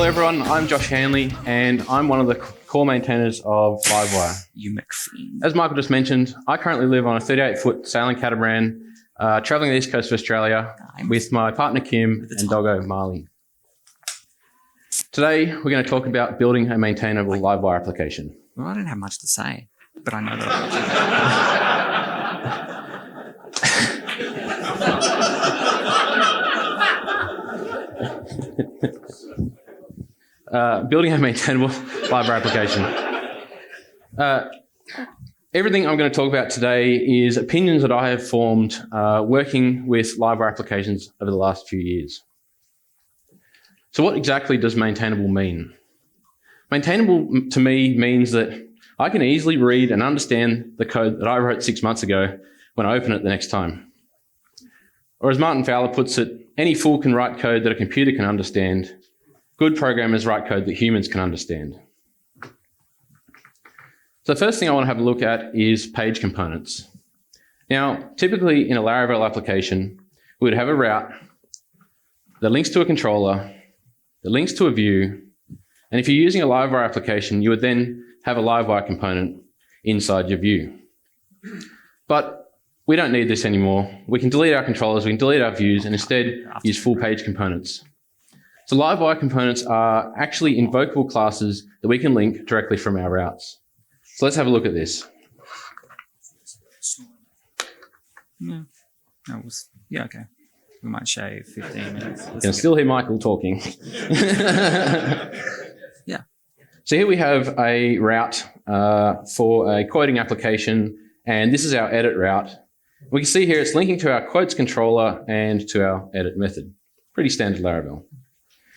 Hello everyone, I'm Josh Hanley and I'm one of the core maintainers of Livewire. As Michael just mentioned, I currently live on a 38-foot sailing catamaran travelling the east coast of Australia with my partner Kim and doggo Marley. Today we're going to talk about building a maintainable Livewire application. Well, I don't have much to say, but I know that building a maintainable Livewire application. Everything I'm going to talk about today is opinions that I have formed working with Livewire applications over the last few years. So what exactly does maintainable mean? Maintainable to me means that I can easily read and understand the code that I wrote 6 months ago when I open it the next time. Or as Martin Fowler puts it, any fool can write code that a computer can understand. Good programmers write code that humans can understand. So the first thing I want to have a look at is page components. Now, typically in a Laravel application, we would have a route that links to a controller, that links to a view, and if you're using a Livewire application, you would then have a Livewire component inside your view. But we don't need this anymore. We can delete our controllers, we can delete our views, and instead use full page components. So Livewire components are actually invokable classes that we can link directly from our routes. So let's have a look at this. Yeah, okay. We might shave 15 minutes. You can still hear Michael talking. Yeah. So here we have a route for a quoting application, and this is our edit route. We can see here it's linking to our quotes controller and to our edit method. Pretty standard Laravel.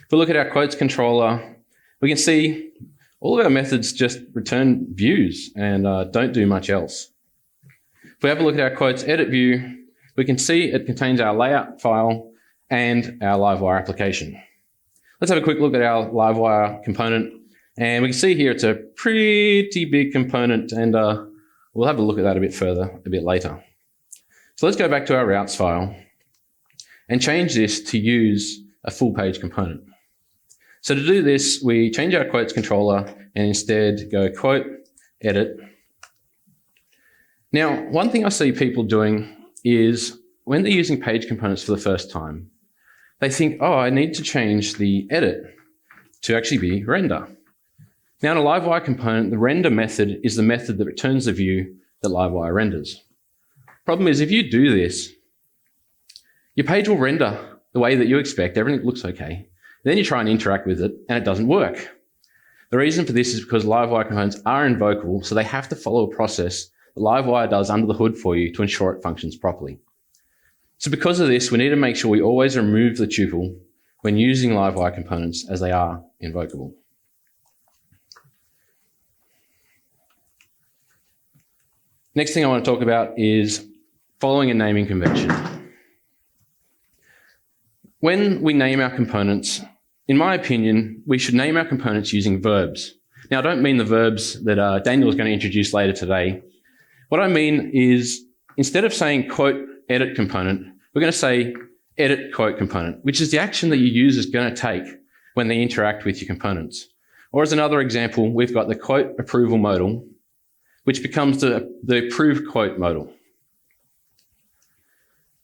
If we look at our quotes controller, we can see all of our methods just return views and don't do much else. If we have a look at our quotes edit view, we can see it contains our layout file and our Livewire application. Let's have a quick look at our Livewire component. And we can see here it's a pretty big component, and we'll have a look at that a bit further a bit later. So let's go back to our routes file and change this to use a full page component. So to do this, we change our quotes controller and instead go quote, edit. Now, one thing I see people doing is when they're using page components for the first time, they think, oh, I need to change the edit to actually be render. Now in a Livewire component, the render method is the method that returns the view that Livewire renders. Problem is, if you do this, your page will render the way that you expect, everything looks okay. Then you try and interact with it and it doesn't work. The reason for this is because Livewire components are invokable, so they have to follow a process that Livewire does under the hood for you to ensure it functions properly. So because of this, we need to make sure we always remove the tuple when using Livewire components as they are invokable. Next thing I want to talk about is following a naming convention. When we name our components, in my opinion, we should name our components using verbs. Now, I don't mean the verbs that Daniel is going to introduce later today. What I mean is, instead of saying quote edit component, we're going to say edit quote component, which is the action that your user is going to take when they interact with your components. Or as another example, we've got the quote approval modal, which becomes the approved quote modal.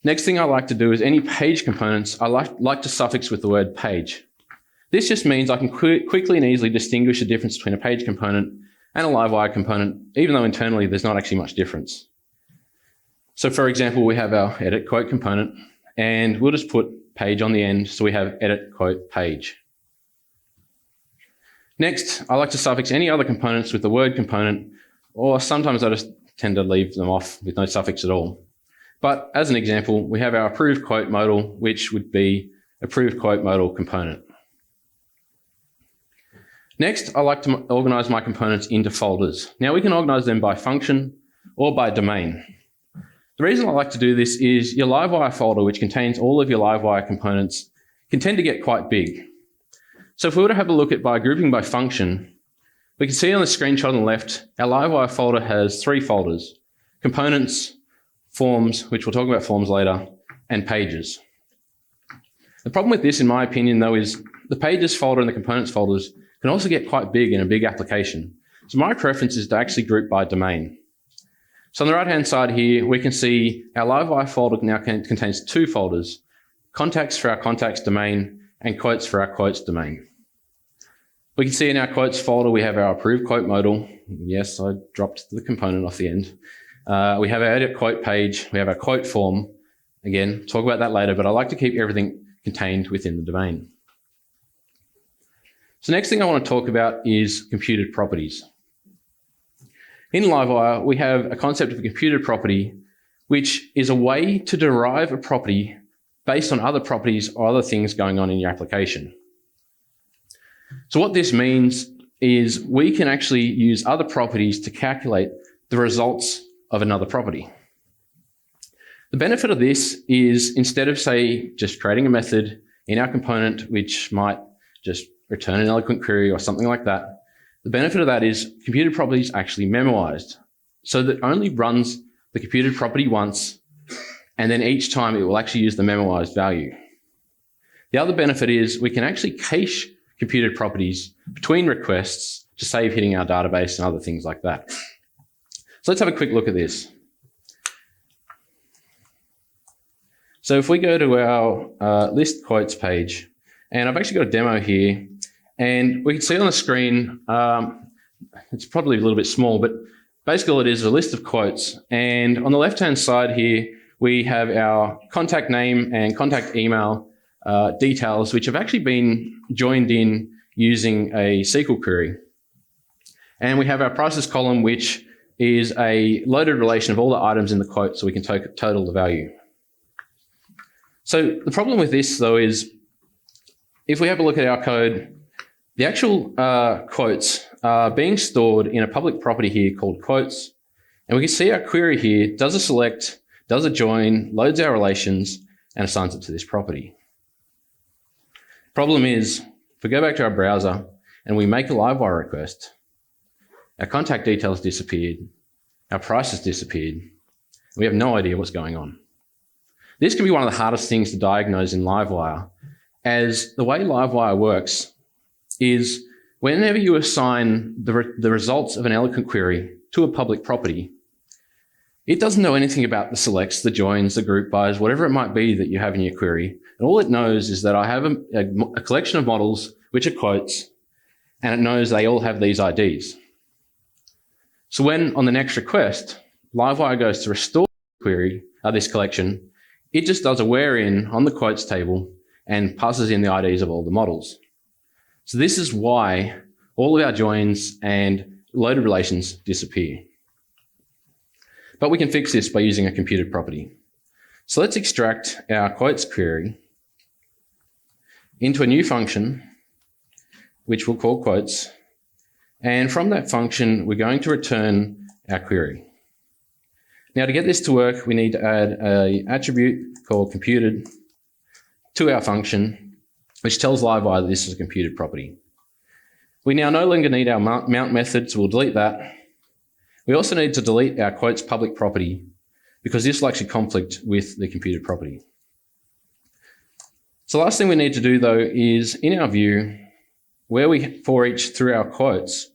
Next thing I like to do is any page components, I like to suffix with the word page. This just means I can quickly and easily distinguish the difference between a page component and a Livewire component, even though internally there's not actually much difference. So for example, we have our edit quote component, and we'll just put page on the end, so we have edit quote page. Next, I like to suffix any other components with the word component, or sometimes I just tend to leave them off with no suffix at all. But as an example, we have our approved quote modal, which would be approved quote modal component. Next, I like to organize my components into folders. Now we can organize them by function or by domain. The reason I like to do this is your Livewire folder, which contains all of your Livewire components, can tend to get quite big. So if we were to have a look at by grouping by function, we can see on the screenshot on the left, our Livewire folder has 3 folders: components, forms, which we'll talk about forms later, and pages. The problem with this, in my opinion, though, is the pages folder and the components folders can also get quite big in a big application. So my preference is to actually group by domain. So on the right-hand side here, we can see our Livewire folder now contains two folders, contacts for our contacts domain and quotes for our quotes domain. We can see in our quotes folder, we have our approved quote modal. Yes, I dropped the component off the end. We have our edit quote page. We have our quote form. Again, talk about that later, but I like to keep everything contained within the domain. So next thing I want to talk about is computed properties. In Livewire, we have a concept of a computed property, which is a way to derive a property based on other properties or other things going on in your application. So what this means is we can actually use other properties to calculate the results of another property. The benefit of this is instead of, say, just creating a method in our component which might just return an eloquent query or something like that, the benefit of that is computed properties actually memoized. So that only runs the computed property once, and then each time it will actually use the memoized value. The other benefit is we can actually cache computed properties between requests to save hitting our database and other things like that. So let's have a quick look at this. So if we go to our list quotes page, and I've actually got a demo here, and we can see on the screen, it's probably a little bit small, but basically all it is a list of quotes. And on the left-hand side here, we have our contact name and contact email details, which have actually been joined in using a SQL query. And we have our prices column, which is a loaded relation of all the items in the quote, so we can total the value. So the problem with this, though, is if we have a look at our code, the actual quotes are being stored in a public property here called quotes. And we can see our query here does a select, does a join, loads our relations, and assigns it to this property. Problem is, if we go back to our browser and we make a Livewire request, our contact details disappeared, our prices disappeared, and we have no idea what's going on. This can be one of the hardest things to diagnose in Livewire, as the way Livewire works is whenever you assign the results of an eloquent query to a public property, it doesn't know anything about the selects, the joins, the group bys, whatever it might be that you have in your query. And all it knows is that I have a collection of models, which are quotes, and it knows they all have these IDs. So when on the next request, Livewire goes to restore the query, this collection, it just does a where in on the quotes table and passes in the IDs of all the models. So this is why all of our joins and loaded relations disappear. But we can fix this by using a computed property. So let's extract our quotes query into a new function, which we'll call quotes. And from that function, we're going to return our query. Now, to get this to work, we need to add an attribute called computed to our function, which tells Livewire that this is a computed property. We now no longer need our mount method, so we'll delete that. We also need to delete our quotes public property because this will actually conflict with the computed property. So the last thing we need to do, though, is in our view, where we for each through our quotes,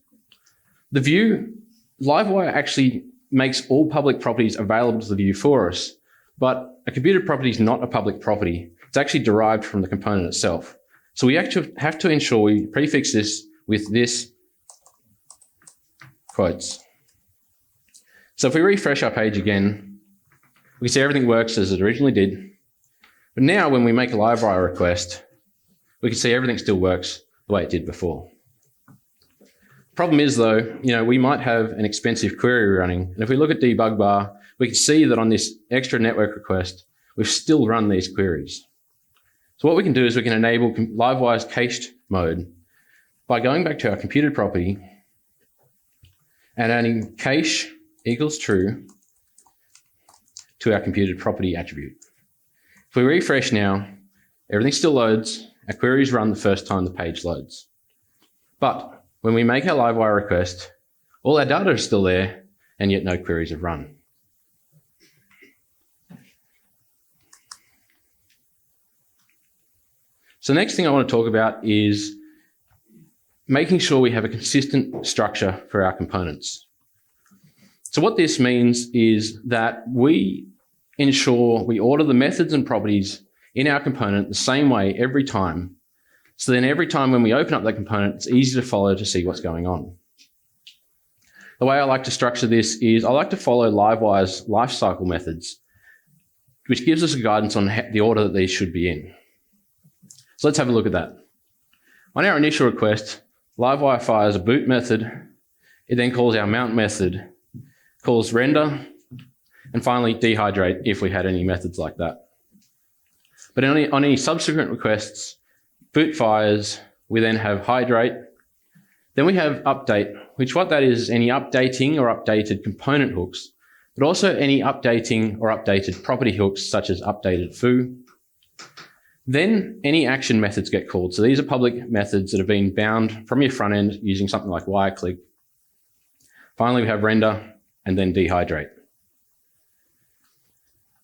the view, Livewire actually makes all public properties available to the view for us, but a computed property is not a public property. It's actually derived from the component itself. So we actually have to ensure we prefix this with this quotes. So if we refresh our page again, we can see everything works as it originally did. But now when we make a Livewire request, we can see everything still works the way it did before. Problem is, though, we might have an expensive query running, and if we look at debug bar, we can see that on this extra network request, we've still run these queries. So what we can do is we can enable Livewire's cached mode by going back to our computed property and adding cache equals true to our computed property attribute. If we refresh now, everything still loads, our queries run the first time the page loads. But when we make our Livewire request, all our data is still there, and yet no queries have run. So the next thing I want to talk about is making sure we have a consistent structure for our components. So what this means is that we ensure we order the methods and properties in our component the same way every time. So then every time when we open up that component, it's easy to follow to see what's going on. The way I like to structure this is I like to follow Livewire's lifecycle methods, which gives us a guidance on the order that these should be in. So let's have a look at that. On our initial request, Livewire fires a boot method. It then calls our mount method, calls render, and finally dehydrate if we had any methods like that. But on any subsequent requests, boot fires, we then have hydrate. Then we have update, which what that is any updating or updated component hooks, but also any updating or updated property hooks such as updated foo. Then any action methods get called. So these are public methods that have been bound from your front end using something like WireClick. Finally, we have render and then dehydrate.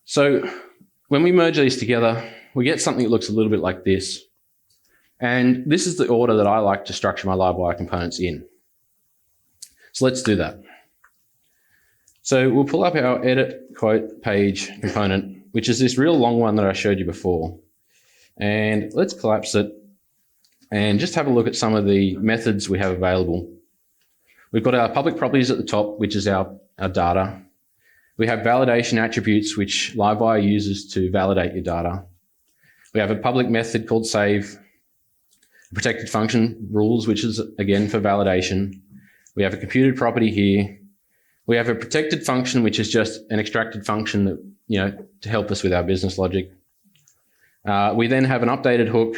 So when we merge these together, we get something that looks a little bit like this. And this is the order that I like to structure my Livewire components in. So let's do that. So we'll pull up our edit quote page component, which is this real long one that I showed you before. And let's collapse it and just have a look at some of the methods we have available. We've got our public properties at the top, which is our data. We have validation attributes, which Livewire uses to validate your data. We have a public method called save, protected function rules, which is again for validation. We have a computed property here. We have a protected function, which is just an extracted function that, to help us with our business logic. We then have an updated hook,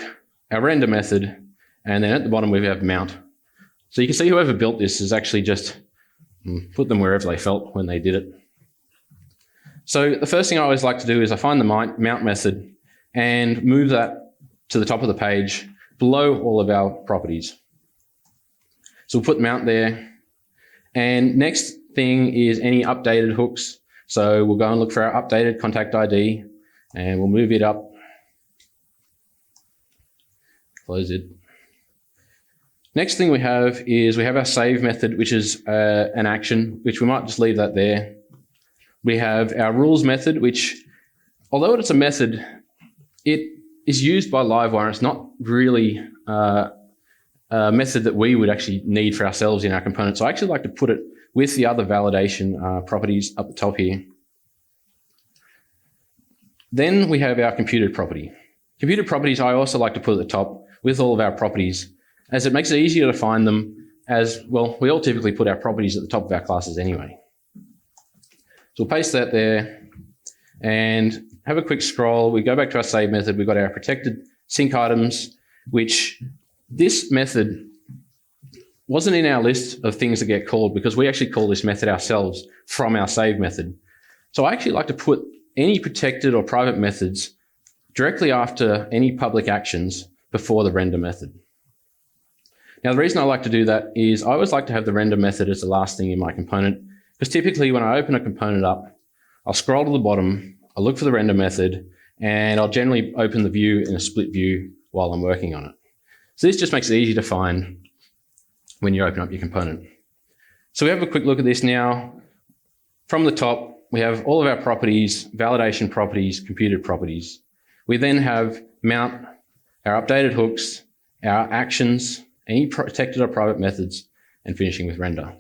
our render method, and then at the bottom we have mount. So you can see whoever built this has actually just put them wherever they felt when they did it. So the first thing I always like to do is I find the mount method and move that to the top of the page below all of our properties. So we'll put mount there. And next thing is any updated hooks. So we'll go and look for our updated contact ID and we'll move it up. Close it. Next thing we have is we have our save method, which is an action, which we might just leave that there. We have our rules method, which, although it's a method, it is used by Livewire. It's not really a method that we would actually need for ourselves in our component. So I actually like to put it with the other validation properties up the top here. Then we have our computed property. Computed properties I also like to put at the top with all of our properties, as it makes it easier to find them, as well, we all typically put our properties at the top of our classes anyway. So we'll paste that there and have a quick scroll. We go back to our save method. We've got our protected sync items, which this method wasn't in our list of things that get called because we actually call this method ourselves from our save method. So I actually like to put any protected or private methods directly after any public actions before the render method. Now, the reason I like to do that is I always like to have the render method as the last thing in my component, because typically when I open a component up, I'll scroll to the bottom, I'll look for the render method, and I'll generally open the view in a split view while I'm working on it. So this just makes it easy to find when you open up your component. So we have a quick look at this now. From the top, we have all of our properties, validation properties, computed properties. We then have mount, our updated hooks, our actions, any protected or private methods, and finishing with render.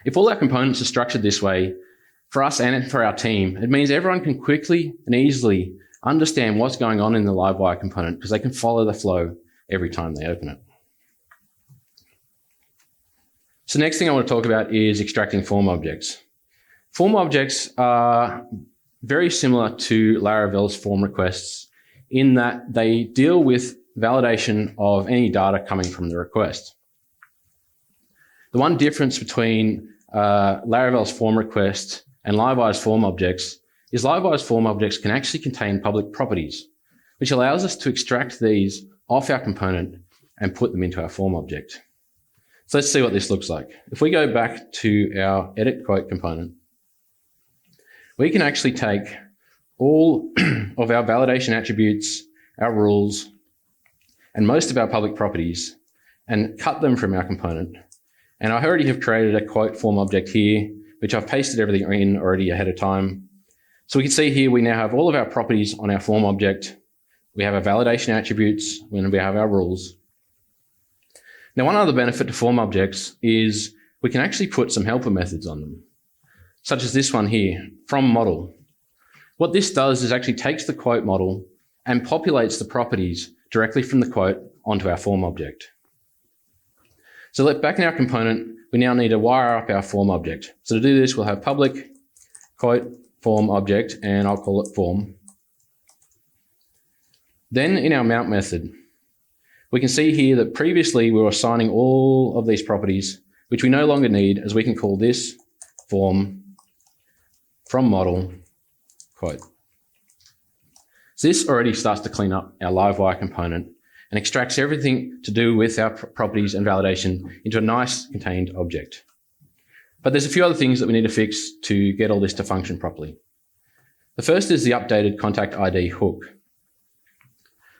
If all our components are structured this way, for us and for our team, it means everyone can quickly and easily understand what's going on in the Livewire component because they can follow the flow every time they open it. So next thing I want to talk about is extracting form objects. Form objects are very similar to Laravel's form requests in that they deal with validation of any data coming from the request. The one difference between Laravel's form request and Livewire's form objects is Livewire's form objects can actually contain public properties, which allows us to extract these off our component and put them into our form object. So let's see what this looks like. If we go back to our edit quote component, we can actually take all of our validation attributes our rules, and most of our public properties, and cut them from our component. And I already have created a quote form object here, which I've pasted everything in already ahead of time. So we can see here we now have all of our properties on our form object. We have our validation attributes, and we have our rules. Now, one other benefit to form objects is we can actually put some helper methods on them, such as this one here, from model. What this does is actually takes the quote model and populates the properties directly from the quote onto our form object. So back in our component, we now need to wire up our form object. So to do this, we'll have public quote form object, and I'll call it form. Then in our mount method, we can see here that previously we were assigning all of these properties, which we no longer need, as we can call this form from model quote. So this already starts to clean up our Livewire component and extracts everything to do with our properties and validation into a nice contained object. But there's a few other things that we need to fix to get all this to function properly. The first is the updated contact ID hook.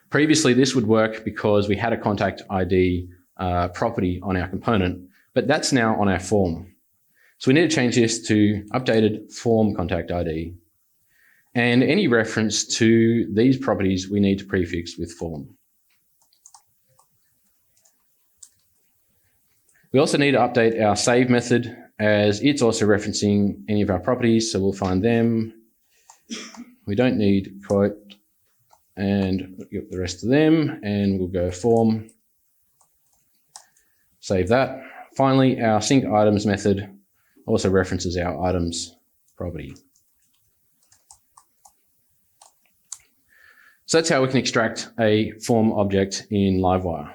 Previously, this would work because we had a contact ID property on our component, but that's now on our form. So we need to change this to updated form contact ID. And any reference to these properties we need to prefix with form. We also need to update our save method, as it's also referencing any of our properties, so we'll find them. We don't need quote, and get the rest of them, and we'll go form. Save that. Finally, our sync items method also references our items property. So that's how we can extract a form object in Livewire.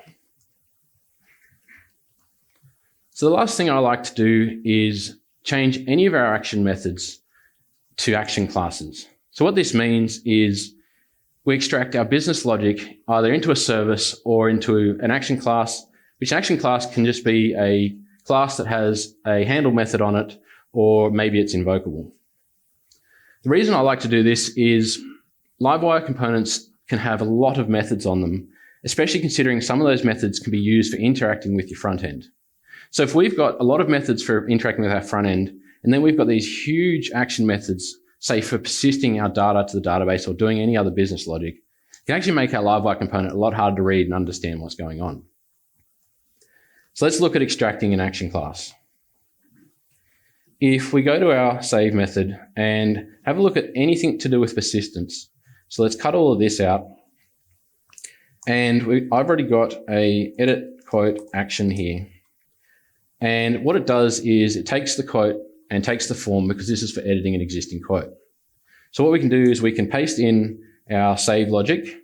So the last thing I like to do is change any of our action methods to action classes. So what this means is we extract our business logic either into a service or into an action class, which action class can just be a class that has a handle method on it, or maybe it's invokable. The reason I like to do this is Livewire components can have a lot of methods on them, especially considering some of those methods can be used for interacting with your front end. So if we've got a lot of methods for interacting with our front end, and then we've got these huge action methods, say for persisting our data to the database or doing any other business logic, it can actually make our Livewire component a lot harder to read and understand what's going on. So let's look at extracting an action class. If we go to our save method and have a look at anything to do with persistence, so let's cut all of this out. And I've already got a edit quote action here. And what it does is it takes the quote and takes the form, because this is for editing an existing quote. So what we can do is we can paste in our save logic,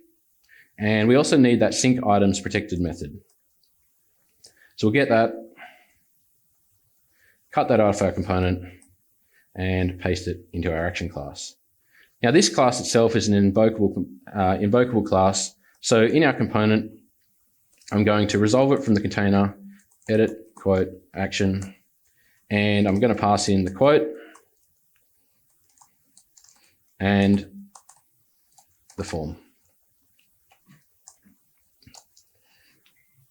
and we also need that sync items protected method. So we'll get that, cut that out of our component, and paste it into our action class. Now this class itself is an invokable class. So in our component, I'm going to resolve it from the container, edit quote action, and I'm going to pass in the quote and the form.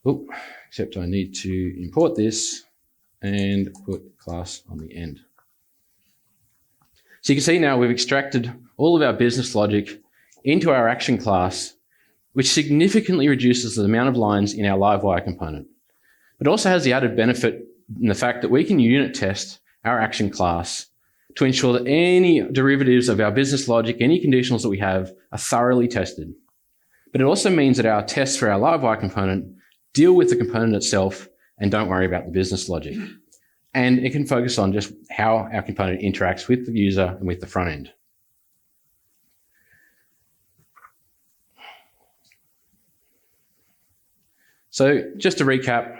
Oop, except I need to import this and put class on the end. So you can see now we've extracted all of our business logic into our action class, which significantly reduces the amount of lines in our Livewire component. It also has the added benefit in the fact that we can unit test our action class to ensure that any derivatives of our business logic, any conditionals that we have, are thoroughly tested. But it also means that our tests for our Livewire component deal with the component itself and don't worry about the business logic. And it can focus on just how our component interacts with the user and with the front end. So just to recap,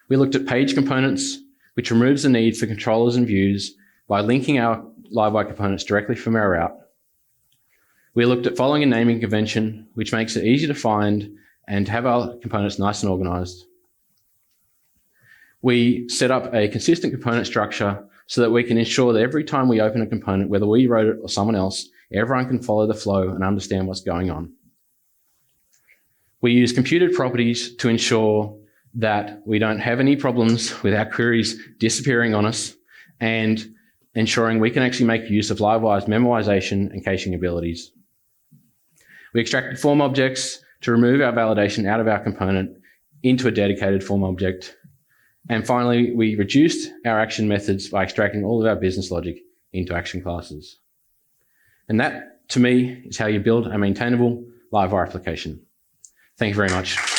we looked at page components, which removes the need for controllers and views by linking our Livewire components directly from our route. We looked at following a naming convention, which makes it easy to find and have our components nice and organized. We set up a consistent component structure so that we can ensure that every time we open a component, whether we wrote it or someone else, everyone can follow the flow and understand what's going on. We use computed properties to ensure that we don't have any problems with our queries disappearing on us and ensuring we can actually make use of Livewire's memorization and caching abilities. We extracted form objects to remove our validation out of our component into a dedicated form object. And finally, we reduced our action methods by extracting all of our business logic into action classes. And that, to me, is how you build a maintainable Livewire application. Thank you very much.